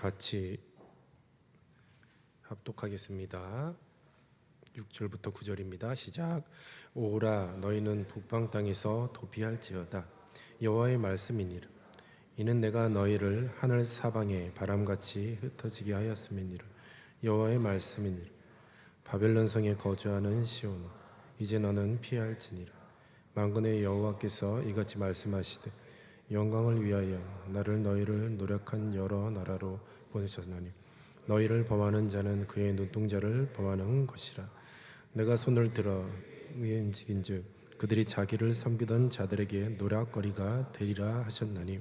같이 합독하겠습니다. 6절부터 9절입니다. 시작. 오라 너희는 북방 땅에서 도피할지어다. 여호와의 말씀이니라. 이는 내가 너희를 하늘 사방에 바람같이 흩어지게 하였음이니라. 여호와의 말씀이니라. 바벨론 성에 거주하는 시온, 이제 너는 피할지니라. 만군의 여호와께서 이같이 말씀하시되 영광을 위하여 나를 너희를 노력한 여러 나라로 보내셨나니 너희를 범하는 자는 그의 눈동자를 범하는 것이라. 내가 손을 들어 위에 움직인즉 그들이 자기를 섬기던 자들에게 노략거리가 되리라 하셨나니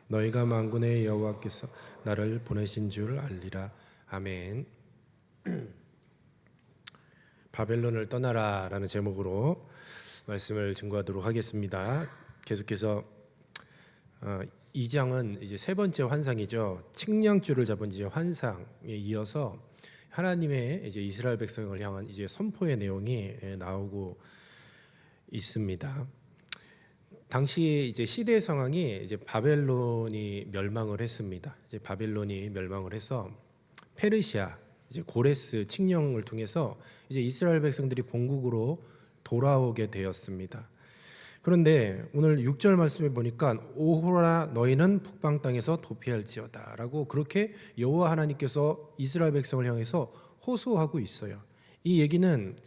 너희가 만군의 여호와께서 나를 보내신 줄 알리라. 아멘. 바벨론을 떠나라라는 제목으로 말씀을 증거하도록 하겠습니다. 계속해서 2장은 이제 세 번째 환상이죠. 측량줄을 잡은 이제 환상에 이어서 하나님의 이제 이스라엘 백성을 향한 이제 선포의 내용이 나오고 있습니다. 당시 이제 시대 상황이 이제 바벨론이 멸망을 했습니다. 이제 바벨론이 멸망을 해서 페르시아 이제 고레스 칙령을 통해서 이제 이스라엘 백성들이 본국으로 돌아오게 되었습니다. 그런데 오늘 6절 말씀에 보니까 오호라 너희는 북방 땅에서 도피할지어다라고 그렇게 여호와 하나님께서 이스라엘 백성을 향해서 호소하고 있어요. 이 얘기는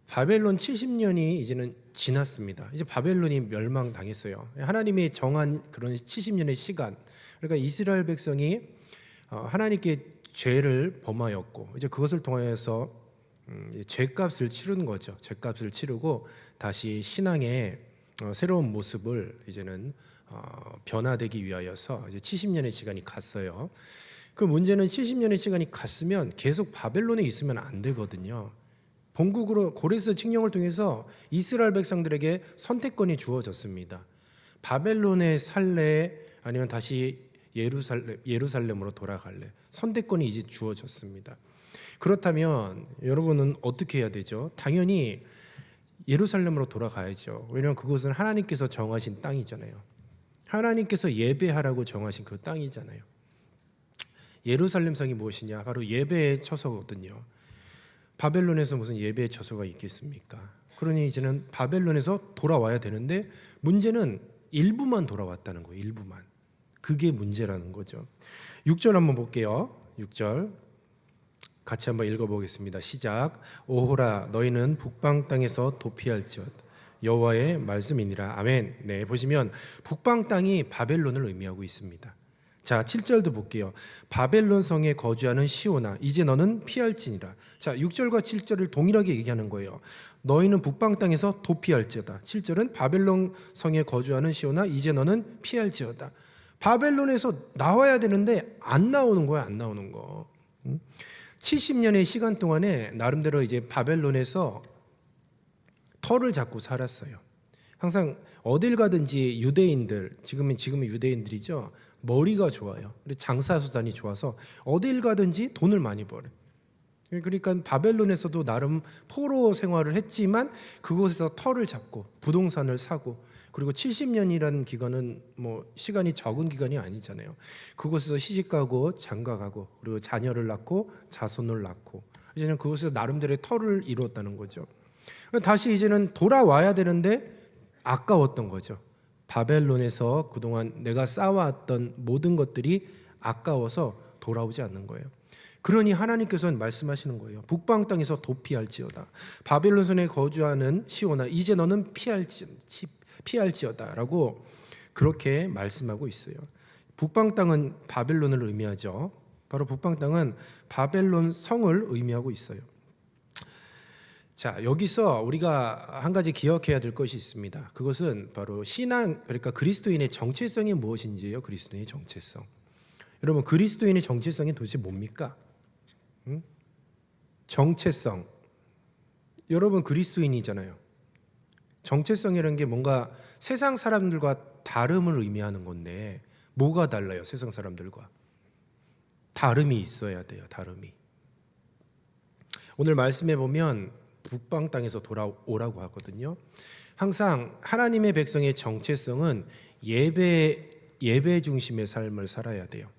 바벨론 70년이 이제는 지났습니다. 이제 바벨론이 멸망당했어요. 하나님이 정한 그런 70년의 시간. 그러니까 이스라엘 백성이 하나님께 죄를 범하였고 이제 그것을 통해서 죄값을 치르는 거죠. 죄값을 치르고 다시 신앙의 새로운 모습을 이제는 변화되기 위하여서 이제 70년의 시간이 갔어요. 그 문제는 70년의 시간이 갔으면 계속 바벨론에 있으면 안 되거든요. 본국으로 고레스 칙령을 통해서 이스라엘 백성들에게 선택권이 주어졌습니다. 바벨론에 살래 아니면 다시 예루살렘으로 돌아갈래? 선택권이 이제 주어졌습니다. 그렇다면 여러분은 어떻게 해야 되죠? 당연히 예루살렘으로 돌아가야죠. 왜냐하면 그것은 하나님께서 정하신 땅이잖아요. 하나님께서 예배하라고 정하신 그 땅이잖아요. 예루살렘 성이 무엇이냐? 바로 예배의 처소거든요. 바벨론에서 무슨 예배의 처소가 있겠습니까? 그러니 이제는 바벨론에서 돌아와야 되는데 문제는 일부만 돌아왔다는 거예요. 일부만. 그게 문제라는 거죠. 6절 한번 볼게요. 6절 같이 한번 읽어보겠습니다. 시작. 오호라 너희는 북방 땅에서 도피할지어다. 여호와의 말씀이니라. 아멘. 네, 보시면 북방 땅이 바벨론을 의미하고 있습니다. 자, 7절도 볼게요. 바벨론 성에 거주하는 시온아 이제 너는 피할지니라. 자, 6절과 7절을 동일하게 얘기하는 거예요. 너희는 북방 땅에서 도피할지어다. 7절은 바벨론 성에 거주하는 시온아 이제 너는 피할지어다. 바벨론에서 나와야 되는데 안 나오는 거야. 안 나오는 거. 70년의 시간 동안에 나름대로 이제 바벨론에서 터를 잡고 살았어요. 항상 어딜 가든지 유대인들, 지금은 유대인들이죠. 머리가 좋아요. 장사수단이 좋아서 어딜 가든지 돈을 많이 벌어요. 그러니까 바벨론에서도 나름 포로 생활을 했지만 그곳에서 터를 잡고 부동산을 사고 그리고 70년이라는 기간은 뭐 시간이 적은 기간이 아니잖아요. 그곳에서 시집가고 장가가고 그리고 자녀를 낳고 자손을 낳고 이제는 그곳에서 나름대로의 터를 이루었다는 거죠. 다시 이제는 돌아와야 되는데 아까웠던 거죠. 바벨론에서 그동안 내가 쌓아왔던 모든 것들이 아까워서 돌아오지 않는 거예요. 그러니 하나님께서는 말씀하시는 거예요. 북방 땅에서 도피할지어다. 바벨론 성에 거주하는 시온아 이제 너는 피할지어다라고 그렇게 말씀하고 있어요. 북방 땅은 바벨론을 의미하죠. 바로 북방 땅은 바벨론 성을 의미하고 있어요. 자, 여기서 우리가 한 가지 기억해야 될 것이 있습니다. 그것은 바로 신앙, 그러니까 그리스도인의 정체성이 무엇인지예요. 그리스도인의 정체성. 여러분, 그리스도인의 정체성이 도대체 뭡니까? 정체성. 여러분 그리스도인이잖아요. 정체성이라는 게 뭔가 세상 사람들과 다름을 의미하는 건데 뭐가 달라요? 세상 사람들과 다름이 있어야 돼요. 다름이. 오늘 말씀해 보면 북방 땅에서 돌아오라고 하거든요. 항상 하나님의 백성의 정체성은 예배 중심의 삶을 살아야 돼요.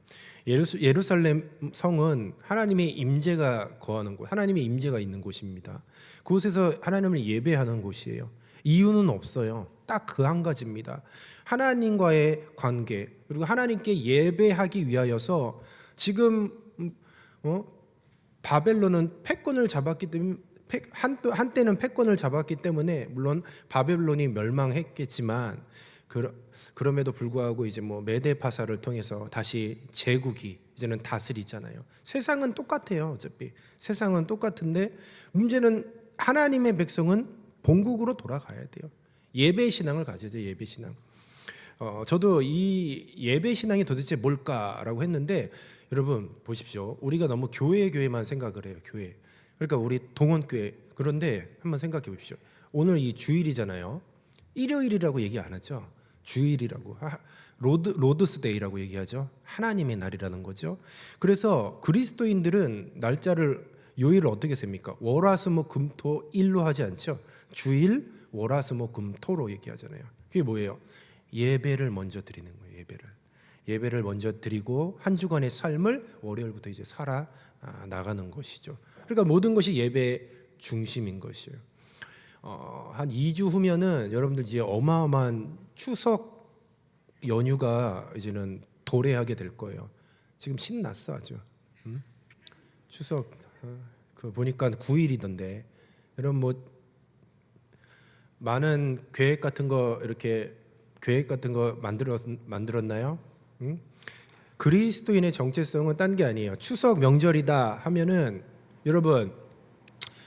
예루살렘 성은 하나님의 임재가 거하는 곳, 하나님의 임재가 있는 곳입니다. 그곳에서 하나님을 예배하는 곳이에요. 이유는 없어요. 딱 그 한 가지입니다. 하나님과의 관계, 그리고 하나님께 예배하기 위하여서 지금 바벨론은 패권을 잡았기 때문에 한때는 패권을 잡았기 때문에 물론 바벨론이 멸망했겠지만 그럼에도 불구하고 이제 뭐 메데파사를 통해서 다시 제국이 이제는 다스리잖아요. 세상은 똑같아요. 어차피 세상은 똑같은데 문제는 하나님의 백성은 본국으로 돌아가야 돼요. 예배 신앙을 가져야죠. 예배 신앙. 저도 이 예배 신앙이 도대체 뭘까라고 했는데 여러분 보십시오. 우리가 너무 교회만 생각을 해요. 교회. 그러니까 우리 동원교회. 그런데 한번 생각해 보십시오. 오늘 이 주일이잖아요. 일요일이라고 얘기 안 하죠. 주일이라고. 로드스데이라고 얘기하죠. 하나님의 날이라는 거죠. 그래서 그리스도인들은 날짜를 요일을 어떻게 셉니까? 월화수목금토 일로 하지 않죠. 주일 월화수목금토로 얘기하잖아요. 그게 뭐예요? 예배를 먼저 드리는 거예요. 예배를 먼저 드리고 한 주간의 삶을 월요일부터 이제 살아 나가는 것이죠. 그러니까 모든 것이 예배 중심인 것이에요. 한 2주 후면은 여러분들 이제 어마어마한 추석 연휴가 이제는 도래하게 될 거예요. 지금 신났어 아주. 추석 그 보니까 9일이던데. 여러분 뭐 많은 계획 같은 거 이렇게 계획 같은 거 만들었나요? 그리스도인의 정체성은 딴 게 아니에요. 추석 명절이다 하면은 여러분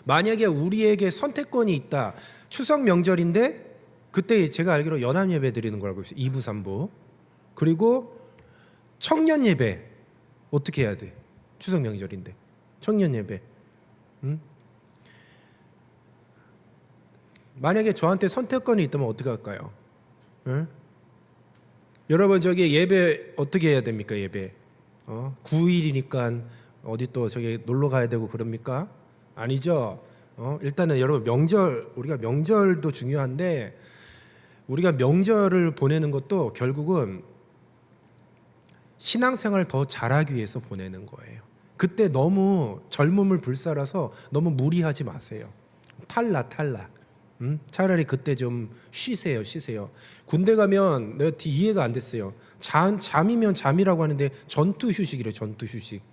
만약에 우리에게 선택권이 있다. 추석 명절인데 그때 제가 알기로 연합 예배 드리는 걸 알고 있어요. 2부 3부. 그리고 청년 예배 어떻게 해야 돼? 추석 명절인데 청년 예배. 만약에 저한테 선택권이 있다면 어떻게 할까요? 여러분 저기 예배 어떻게 해야 됩니까? 예배 9일이니까 어디 또 저기 놀러 가야 되고 그럽니까? 아니죠. 일단은 여러분 우리가 명절도 중요한데 우리가 명절을 보내는 것도 결국은 신앙생활을 더 잘하기 위해서 보내는 거예요. 그때 너무 젊음을 불살아서 너무 무리하지 마세요. 탈락. 차라리 그때 좀 쉬세요. 군대 가면 내가 이해가 안 됐어요. 잠이면 잠이라고 하는데 전투 휴식이래요. 전투 휴식.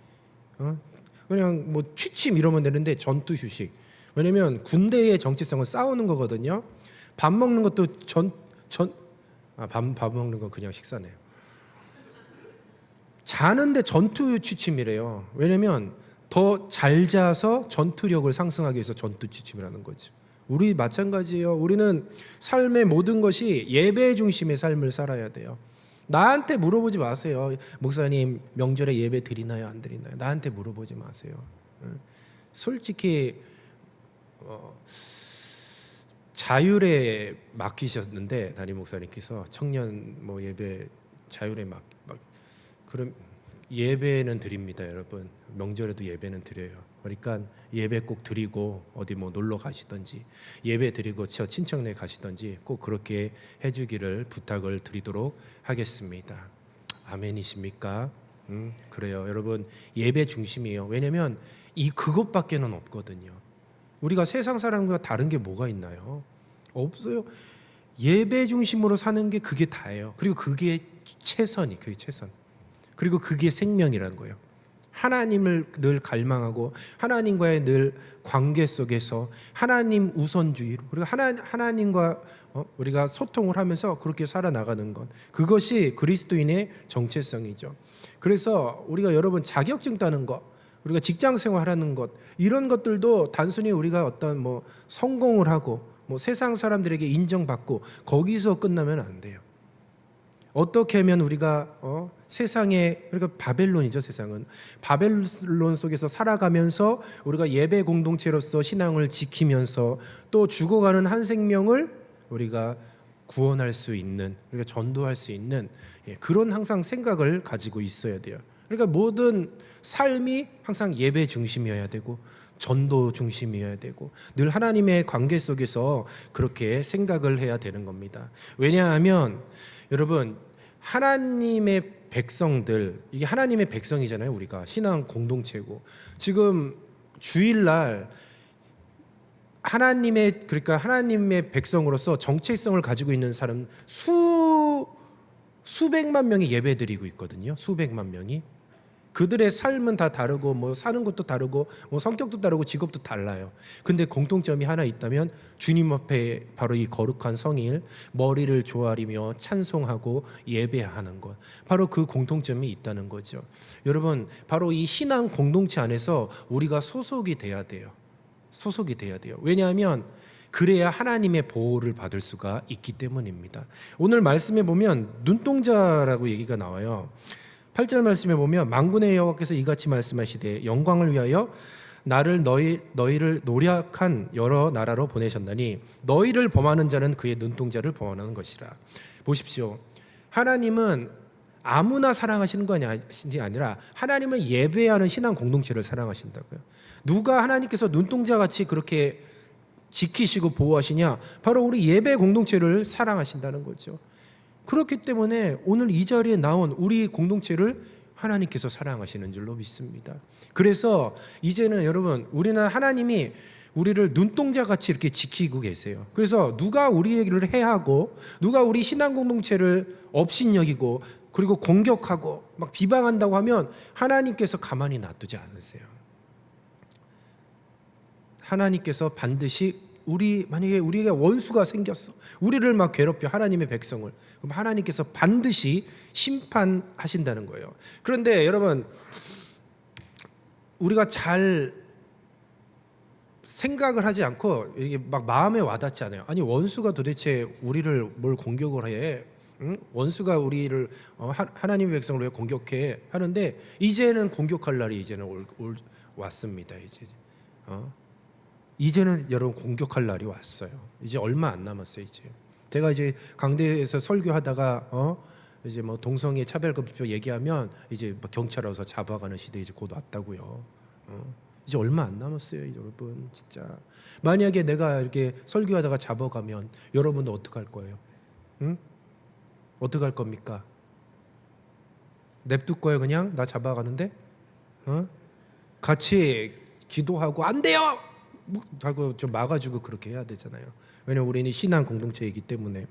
그냥 뭐 취침 이러면 되는데 전투 휴식. 왜냐면 군대의 정체성은 싸우는 거거든요. 밥 먹는 것도 밥 먹는 건 그냥 식사네요. 자는데 전투 취침이래요. 왜냐면 더 잘 자서 전투력을 상승하기 위해서 전투 취침을 하는 거죠. 우리 마찬가지예요. 우리는 삶의 모든 것이 예배 중심의 삶을 살아야 돼요. 나한테 물어보지 마세요. 목사님 명절에 예배 드리나요? 안 드리나요? 나한테 물어보지 마세요. 솔직히 자율에 맡기셨는데 담임 목사님께서 청년 뭐 예배 자율에 그럼 예배는 드립니다, 여러분. 명절에도 예배는 드려요. 그러니까 예배 꼭 드리고 어디 뭐 놀러 가시든지 예배 드리고 저 친척네 가시든지 꼭 그렇게 해주기를 부탁을 드리도록 하겠습니다. 아멘이십니까? 그래요, 여러분. 예배 중심이에요. 왜냐면 그것밖에는 없거든요. 우리가 세상 사람과 다른 게 뭐가 있나요? 없어요. 예배 중심으로 사는 게 그게 다예요. 그리고 그게 최선. 그리고 그게 생명이라는 거예요. 하나님을 늘 갈망하고 하나님과의 늘 관계 속에서 하나님 우선주의로 그리고 하나님과 우리가 소통을 하면서 그렇게 살아나가는 것, 그것이 그리스도인의 정체성이죠. 그래서 우리가 여러분 자격증 따는 것, 우리가 직장 생활하는 것, 이런 것들도 단순히 우리가 어떤 뭐 성공을 하고 뭐 세상 사람들에게 인정받고 거기서 끝나면 안 돼요. 어떻게 하면 우리가 세상에, 그러니까 바벨론이죠. 세상은 바벨론 속에서 살아가면서 우리가 예배 공동체로서 신앙을 지키면서 또 죽어가는 한 생명을 우리가 구원할 수 있는, 우리가 전도할 수 있는 그런 항상 생각을 가지고 있어야 돼요. 그러니까 모든 삶이 항상 예배 중심이어야 되고 전도 중심이어야 되고 늘 하나님의 관계 속에서 그렇게 생각을 해야 되는 겁니다. 왜냐하면 여러분, 하나님의 백성들, 이게 하나님의 백성이잖아요. 우리가 신앙 공동체고, 지금 주일날 그러니까 하나님의 백성으로서 정체성을 가지고 있는 사람 수백만 명이 예배드리고 있거든요. 수백만 명이. 그들의 삶은 다 다르고 뭐 사는 것도 다르고 뭐 성격도 다르고 직업도 달라요. 근데 공통점이 하나 있다면 주님 앞에 바로 이 거룩한 성일 머리를 조아리며 찬송하고 예배하는 것, 바로 그 공통점이 있다는 거죠. 여러분, 바로 이 신앙 공동체 안에서 우리가 소속이 돼야 돼요. 소속이 돼야 돼요. 왜냐하면 그래야 하나님의 보호를 받을 수가 있기 때문입니다. 오늘 말씀에 보면 눈동자라고 얘기가 나와요. 8절 말씀에 보면 만군의 여호와께서 이같이 말씀하시되 영광을 위하여 너희를 노력한 여러 나라로 보내셨나니 너희를 범하는 자는 그의 눈동자를 범하는 것이라. 보십시오. 하나님은 아무나 사랑하시는 것이 아니라 하나님은 예배하는 신앙 공동체를 사랑하신다고요. 누가 하나님께서 눈동자같이 그렇게 지키시고 보호하시냐? 바로 우리 예배 공동체를 사랑하신다는 거죠. 그렇기 때문에 오늘 이 자리에 나온 우리 공동체를 하나님께서 사랑하시는 줄로 믿습니다. 그래서 이제는 여러분, 우리는 하나님이 우리를 눈동자같이 이렇게 지키고 계세요. 그래서 누가 우리 얘기를 해하고 누가 우리 신앙 공동체를 업신여기고 그리고 공격하고 막 비방한다고 하면 하나님께서 가만히 놔두지 않으세요. 하나님께서 반드시 만약에 우리가 원수가 생겼어, 우리를 막 괴롭혀, 하나님의 백성을, 그럼 하나님께서 반드시 심판하신다는 거예요. 그런데 여러분, 우리가 잘 생각을 하지 않고 이게 막 마음에 와닿지 않아요. 아니, 원수가 도대체 우리를 뭘 공격을 해? 응? 원수가 우리를 하나님의 백성을 왜 공격해? 하는데 이제는 공격할 날이 이제는 왔습니다. 이제는 여러분 공격할 날이 왔어요. 이제 얼마 안 남았어요. 이제 제가 이제 강대에서 설교하다가 이제 뭐 동성애 차별금지법 얘기하면 이제 경찰 와서 잡아가는 시대 이제 곧 왔다고요. 이제 얼마 안 남았어요, 여러분. 진짜 만약에 내가 이렇게 설교하다가 잡아가면 여러분도 어떡할 거예요? 응? 어떡할 겁니까? 냅둘 거예요, 그냥? 나 잡아가는데? 같이 기도하고 안 돼요! 하고 좀 막아주고 그렇게 해야 되잖아요. 왜냐하면 우리는 신앙 공동체이기 때문에.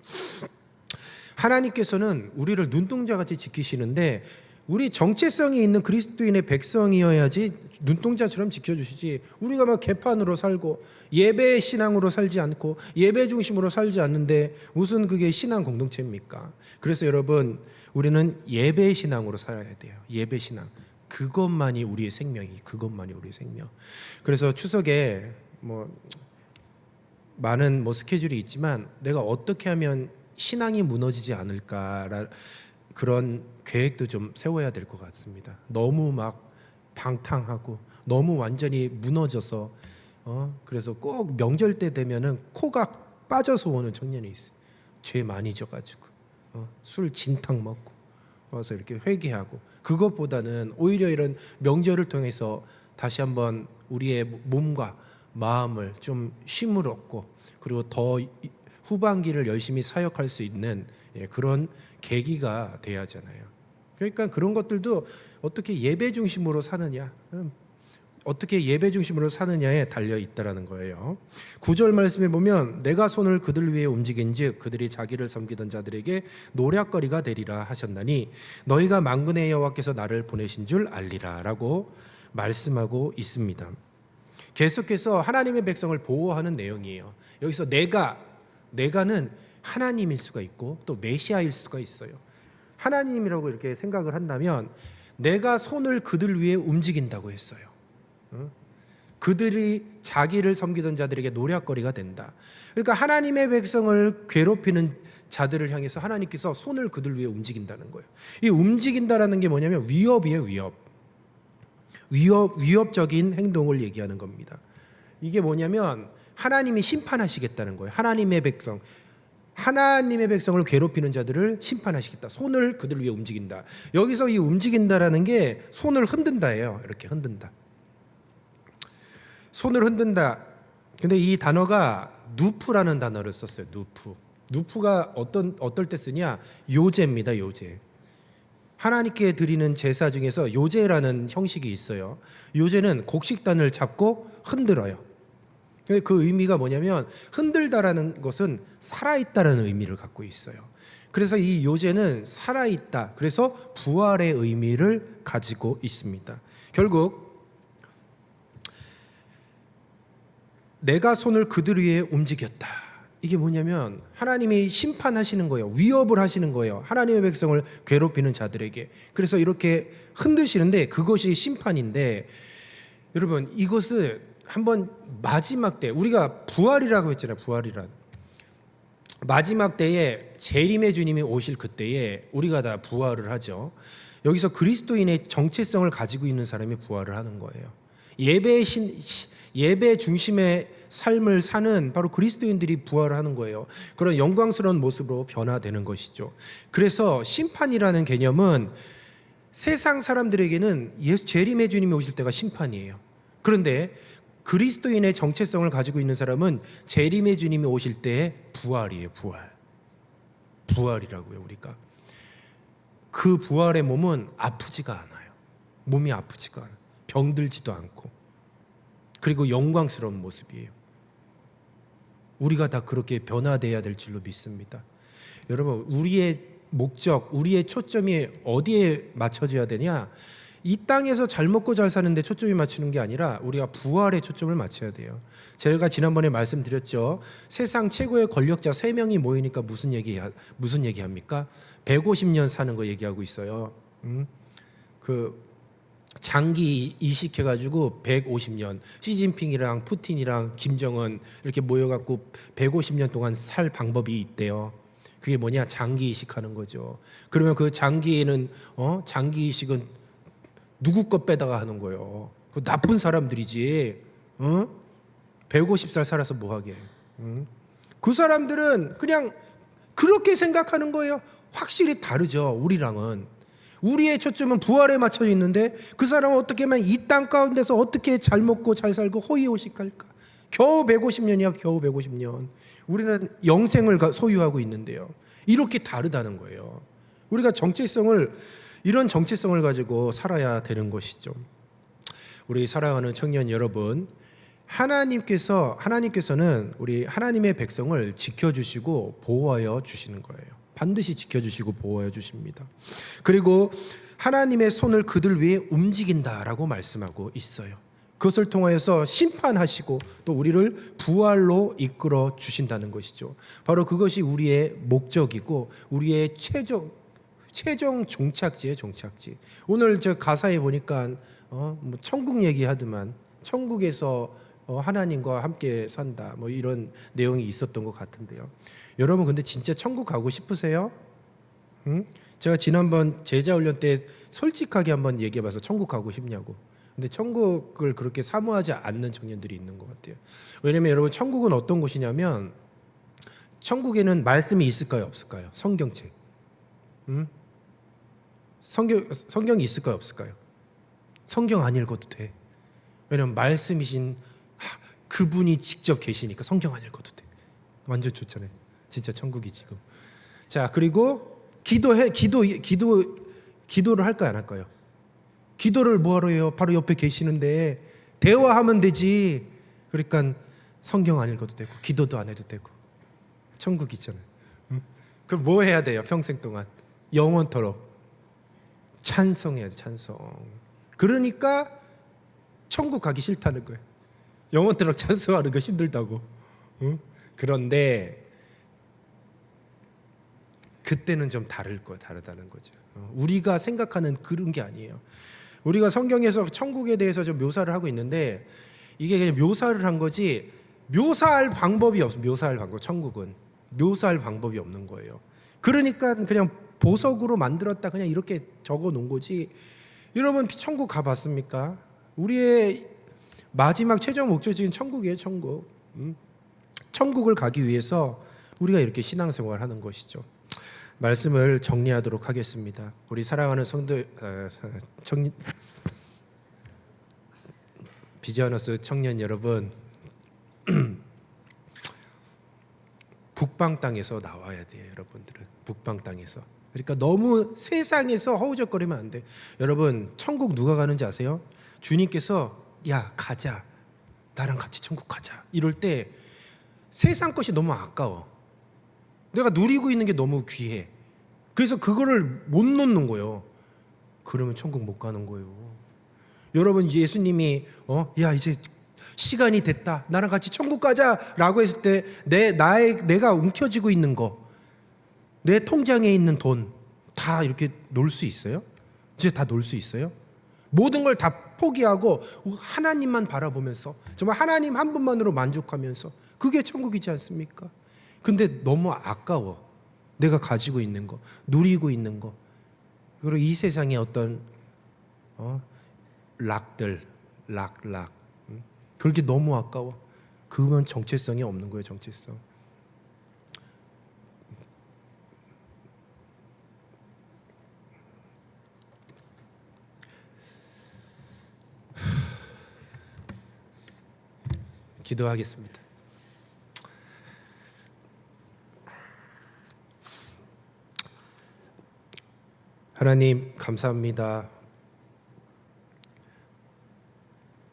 하나님께서는 우리를 눈동자같이 지키시는데 우리 정체성이 있는 그리스도인의 백성이어야지 눈동자처럼 지켜주시지, 우리가 막 개판으로 살고 예배 신앙으로 살지 않고 예배 중심으로 살지 않는데 무슨 그게 신앙 공동체입니까? 그래서 여러분, 우리는 예배 신앙으로 살아야 돼요. 예배 신앙. 그것만이 우리의 생명이, 그것만이 우리의 생명. 그래서 추석에 많은 스케줄이 있지만 내가 어떻게 하면 신앙이 무너지지 않을까, 그런 계획도 좀 세워야 될 것 같습니다. 너무 막 방탕하고 너무 완전히 무너져서 그래서 꼭 명절 때 되면은 코가 빠져서 오는 청년이 있어요. 죄 많이 져가지고 술 진탕 먹고 와서 이렇게 회개하고, 그것보다는 오히려 이런 명절을 통해서 다시 한번 우리의 몸과 마음을 좀 쉼을 얻고 그리고 더 후반기를 열심히 사역할 수 있는 그런 계기가 돼야 하잖아요. 그러니까 그런 것들도 어떻게 예배 중심으로 사느냐, 어떻게 예배 중심으로 사느냐에 달려 있다라는 거예요. 9절 말씀에 보면 내가 손을 그들 위에 움직인즉 그들이 자기를 섬기던 자들에게 노략거리가 되리라 하셨나니 너희가 만군의 여호와께서 나를 보내신 줄 알리라라고 말씀하고 있습니다. 계속해서 하나님의 백성을 보호하는 내용이에요. 여기서 내가는 하나님일 수가 있고 또 메시아일 수가 있어요. 하나님이라고 이렇게 생각을 한다면 내가 손을 그들 위에 움직인다고 했어요. 그들이 자기를 섬기던 자들에게 노략거리가 된다. 그러니까 하나님의 백성을 괴롭히는 자들을 향해서 하나님께서 손을 그들 위에 움직인다는 거예요. 이 움직인다라는 게 뭐냐면 위협이에요. 위협적인 행동을 얘기하는 겁니다. 이게 뭐냐면 하나님이 심판하시겠다는 거예요. 하나님의 백성을 괴롭히는 자들을 심판하시겠다. 손을 그들 위에 움직인다. 여기서 이 움직인다라는 게 손을 흔든다예요. 이렇게 흔든다. 손을 흔든다. 근데 이 단어가 누프라는 단어를 썼어요. 누프가 어떨 때 쓰냐? 요제입니다. 요제. 하나님께 드리는 제사 중에서 요제라는 형식이 있어요. 요제는 곡식단을 잡고 흔들어요. 그 의미가 뭐냐면 흔들다라는 것은 살아있다라는 의미를 갖고 있어요. 그래서 이 요제는 살아있다. 그래서 부활의 의미를 가지고 있습니다. 결국 내가 손을 그들 위에 움직였다. 이게 뭐냐면 하나님이 심판하시는 거예요. 위협을 하시는 거예요. 하나님의 백성을 괴롭히는 자들에게. 그래서 이렇게 흔드시는데 그것이 심판인데, 여러분 이것을 한번 마지막 때, 우리가 부활이라고 했잖아요. 부활이란 마지막 때에 재림의 주님이 오실 그때에 우리가 다 부활을 하죠. 여기서 그리스도인의 정체성을 가지고 있는 사람이 부활을 하는 거예요. 예배 중심의 삶을 사는 바로 그리스도인들이 부활을 하는 거예요. 그런 영광스러운 모습으로 변화되는 것이죠. 그래서 심판이라는 개념은 세상 사람들에게는 재림의 주님이 오실 때가 심판이에요. 그런데 그리스도인의 정체성을 가지고 있는 사람은 재림의 주님이 오실 때의 부활이에요. 부활이라고요. 우리가 그 부활의 몸은 아프지가 않아요. 몸이 아프지가 않아요. 병들지도 않고, 그리고 영광스러운 모습이에요. 우리가 다 그렇게 변화되어야 될 줄로 믿습니다. 여러분, 우리의 목적, 우리의 초점이 어디에 맞춰져야 되냐? 이 땅에서 잘 먹고 잘 사는데 초점이 맞추는 게 아니라 우리가 부활에 초점을 맞춰야 돼요. 제가 지난번에 말씀드렸죠. 세상 최고의 권력자 3명이 모이니까 무슨 얘기합니까? 150년 사는 거 얘기하고 있어요. 그 장기 이식해가지고 150년, 시진핑이랑 푸틴이랑 김정은 이렇게 모여갖고 150년 동안 살 방법이 있대요. 그게 뭐냐? 장기 이식하는 거죠. 그러면 그 장기 이식은 누구 것 빼다가 하는 거예요. 그 나쁜 사람들이지. 150살 살아서 뭐 하게. 그 사람들은 그냥 그렇게 생각하는 거예요. 확실히 다르죠. 우리랑은. 우리의 초점은 부활에 맞춰 있는데 그 사람은 어떻게 하면 이 땅 가운데서 어떻게 잘 먹고 잘 살고 호의호식할까? 겨우 150년이야. 겨우 150년. 우리는 영생을 소유하고 있는데요. 이렇게 다르다는 거예요. 우리가 이런 정체성을 가지고 살아야 되는 것이죠. 우리 사랑하는 청년 여러분, 하나님께서는 우리 하나님의 백성을 지켜주시고 보호하여 주시는 거예요. 반드시 지켜주시고 보호하여 주십니다. 그리고 하나님의 손을 그들 위에 움직인다라고 말씀하고 있어요. 그것을 통하여서 심판하시고 또 우리를 부활로 이끌어 주신다는 것이죠. 바로 그것이 우리의 목적이고 우리의 최종 종착지예요. 종착지. 오늘 저 가사에 보니까 천국 얘기하더만, 천국에서 하나님과 함께 산다, 뭐 이런 내용이 있었던 것 같은데요. 여러분, 근데 진짜 천국 가고 싶으세요? 제가 지난번 제자훈련 때 솔직하게 한번 얘기해봐서 천국 가고 싶냐고. 근데 천국을 그렇게 사모하지 않는 청년들이 있는 것 같아요. 왜냐면 여러분, 천국은 어떤 곳이냐면 천국에는 말씀이 있을까요? 없을까요? 성경책. 성경이 있을까요? 없을까요? 성경 안 읽어도 돼. 왜냐면 말씀이신 그분이 직접 계시니까 성경 안 읽어도 돼. 완전 좋잖아요. 진짜 천국이 지금. 자, 그리고 기도를 할까요? 안 할까요? 기도를 뭐하러 해요? 바로 옆에 계시는데 대화하면 되지. 그러니까 성경 안 읽어도 되고 기도도 안 해도 되고 천국이잖아요. 그럼 뭐 해야 돼요? 평생 동안 영원토록 찬송해야 돼. 찬송. 그러니까 천국 가기 싫다는 거예요. 영원토록 찬송하는 거 힘들다고. 그런데 그때는 좀 다르다는 거죠. 우리가 생각하는 그런 게 아니에요. 우리가 성경에서 천국에 대해서 좀 묘사를 하고 있는데 이게 그냥 묘사를 한 거지 묘사할 방법이 없어. 천국은 묘사할 방법이 없는 거예요. 그러니까 그냥 보석으로 만들었다 그냥 이렇게 적어 놓은 거지. 여러분, 천국 가봤습니까? 우리의 마지막 최종 목적지는 천국이에요. 천국. 천국을 가기 위해서 우리가 이렇게 신앙생활을 하는 것이죠. 말씀을 정리하도록 하겠습니다. 우리 사랑하는 비지아너스 청년 여러분, 북방 땅에서 나와야 돼요. 여러분들은 북방 땅에서 그러니까 너무 세상에서 허우적거리면 안 돼. 여러분, 천국 누가 가는지 아세요? 주님께서 야 가자, 나랑 같이 천국 가자 이럴 때 세상 것이 너무 아까워. 내가 누리고 있는 게 너무 귀해. 그래서 그거를 못 놓는 거예요. 그러면 천국 못 가는 거예요. 여러분, 예수님이 야 이제 시간이 됐다, 나랑 같이 천국 가자라고 했을 때 내가 움켜쥐고 있는 거, 내 통장에 있는 돈 다 이렇게 놓을 수 있어요? 이제 다 놓을 수 있어요? 모든 걸 다 포기하고 하나님만 바라보면서 정말 하나님 한 분만으로 만족하면서, 그게 천국이지 않습니까? 근데 너무 아까워. 내가 가지고 있는 거, 누리고 있는 거. 그리고 이 세상의 어떤 락들, 그렇게 너무 아까워. 그러면 정체성이 없는 거예요. 정체성. 기도하겠습니다. 하나님 감사합니다.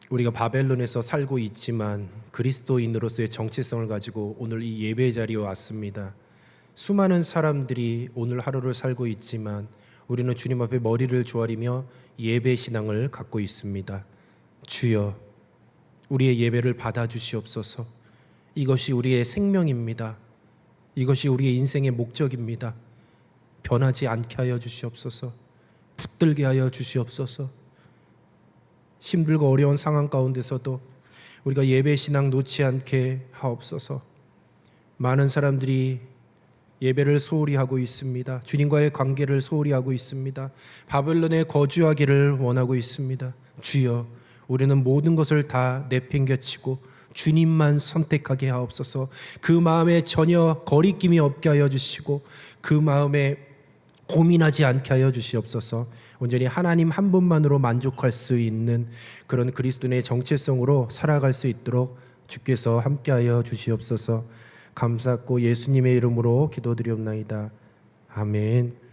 우리가 바벨론에서 살고 있지만 그리스도인으로서의 정체성을 가지고 오늘 이 예배 자리에 왔습니다. 수많은 사람들이 오늘 하루를 살고 있지만 우리는 주님 앞에 머리를 조아리며 예배 신앙을 갖고 있습니다. 주여, 우리의 예배를 받아주시옵소서. 이것이 우리의 생명입니다. 이것이 우리의 인생의 목적입니다. 변하지 않게 하여 주시옵소서. 붙들게 하여 주시옵소서. 힘들고 어려운 상황 가운데서도 우리가 예배 신앙 놓지 않게 하옵소서. 많은 사람들이 예배를 소홀히 하고 있습니다. 주님과의 관계를 소홀히 하고 있습니다. 바벨론에 거주하기를 원하고 있습니다. 주여, 우리는 모든 것을 다 내팽개치고 주님만 선택하게 하옵소서. 그 마음에 전혀 거리낌이 없게 하여 주시고 그 마음에 고민하지 않게 하여 주시옵소서. 온전히 하나님 한 분만으로 만족할 수 있는 그런 그리스도인의 정체성으로 살아갈 수 있도록 주께서 함께하여 주시옵소서. 감사하고 예수님의 이름으로 기도드리옵나이다. 아멘.